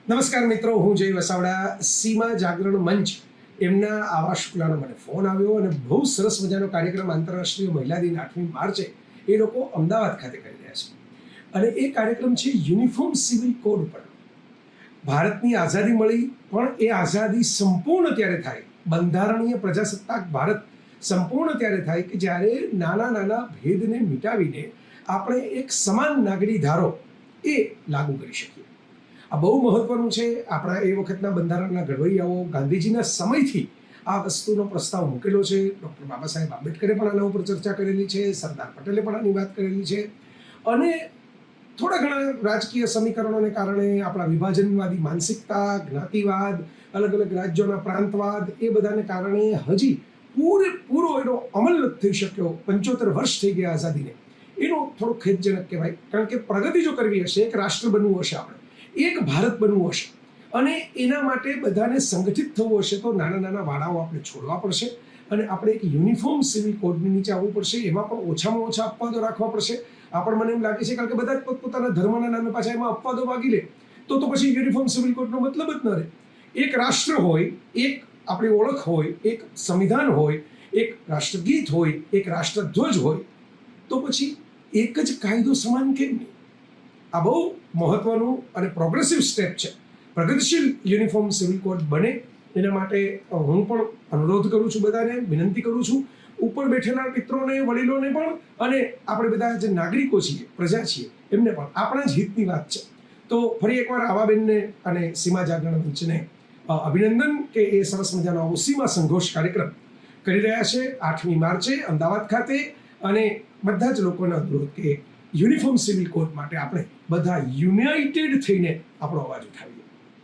નમસ્કાર મિત્રો, હું જય વસાવડા. સીમા જાગરણ મંચ એમના આવા શુક્લાનો મને ફોન આવ્યો અને બહુ સરસ મજાનો કાર્યક્રમ આંતરરાષ્ટ્રીય મહિલા દિન 8મી માર્ચે એ લોકો અમદાવાદ ખાતે કરી રહ્યા છે. અને એ કાર્યક્રમ છે યુનિફોર્મ સિવિલ કોડ ઉપર. ભારતની આઝાદી મળી, પણ એ આઝાદી સંપૂર્ણ ત્યારે થાય, બંધારણીય પ્રજાસત્તાક ભારત સંપૂર્ણ ત્યારે થાય કે જ્યારે નાના નાના ભેદને મિટાવીને આપણે એક સમાન નાગરિક ધારો એ લાગુ કરી શકીએ. આ બહુ મહત્વનું છે. આપણા એ વખતના બંધારણના ઘડવૈયાઓ ગાંધીજીના સમયથી આ વસ્તુનો પ્રસ્તાવ મૂકેલો છે. ડૉક્ટર બાબા સાહેબ આંબેડકરે પણ આના ઉપર ચર્ચા કરેલી છે, સરદાર પટેલે પણ આની વાત કરેલી છે. અને થોડા ઘણા રાજકીય સમીકરણોને કારણે આપણા વિભાજનવાદી માનસિકતા, જ્ઞાતિવાદ, અલગ અલગ રાજ્યોના પ્રાંતવાદ, એ બધાને કારણે હજી પૂરેપૂરો એનો અમલ નથી થઈ શક્યો. 75 વર્ષ થઈ ગયા આઝાદીને. એનો થોડો ખેદજનક કહેવાય. કારણ કે પ્રગતિ જો કરવી હશે, એક રાષ્ટ્ર બનવું હશે, આપણે એક ભારત બનવું હશે, અને એના માટે બધાને સંગઠિત થવું હશે, તો નાના નાના વાડાઓ આપણે છોડવા પડશે અને આપણે એક યુનિફોર્મ સિવિલ કોડની નીચે આવવું પડશે. એમાં પણ ઓછામાં ઓછા અપવાદો રાખવા પડશે. આપણને મને એમ લાગે છે, કારણ કે બધા જ પોતપોતાના ધર્મના નામે પાછા એમાં અપવાદો માગી લે તો પછી યુનિફોર્મ સિવિલ કોડનો મતલબ જ ન રહે. એક રાષ્ટ્ર હોય, એક આપણી ઓળખ હોય, એક સંવિધાન હોય, એક રાષ્ટ્રગીત હોય, એક રાષ્ટ્રધ્વજ હોય, તો પછી એક જ કાયદો સમાન કેમ નહીં? આ બહુ મહત્વનું અને પ્રોગ્રેસિવ સ્ટેપ છે. પ્રગતિશીલ યુનિફોર્મ સિવિલ કોડ બને એના માટે હું પણ અનુરોધ કરું છું, બધાને વિનંતી કરું છું, ઉપર બેઠેલા મિત્રોને, વડીલોને પણ, અને આપણે બધા જે નાગરિકો છીએ, પ્રજા છીએ, એમને પણ આપણા જ હિતની વાત છે. તો ફરી એકવાર આવાબેનને અને સીમા જાગરણ મંચને અભિનંદન કે એ સરસ મજાનો આવો સીમા સંઘોષ કાર્યક્રમ કરી રહ્યા છે 8મી માર્ચે અમદાવાદ ખાતે. અને બધા જ લોકોને અનુરોધ કે યુનિફોર્મ સિવિલ કોડ માટે આપણે બધા યુનાઇટેડ થઈને આપણો અવાજ ઉઠાવીએ.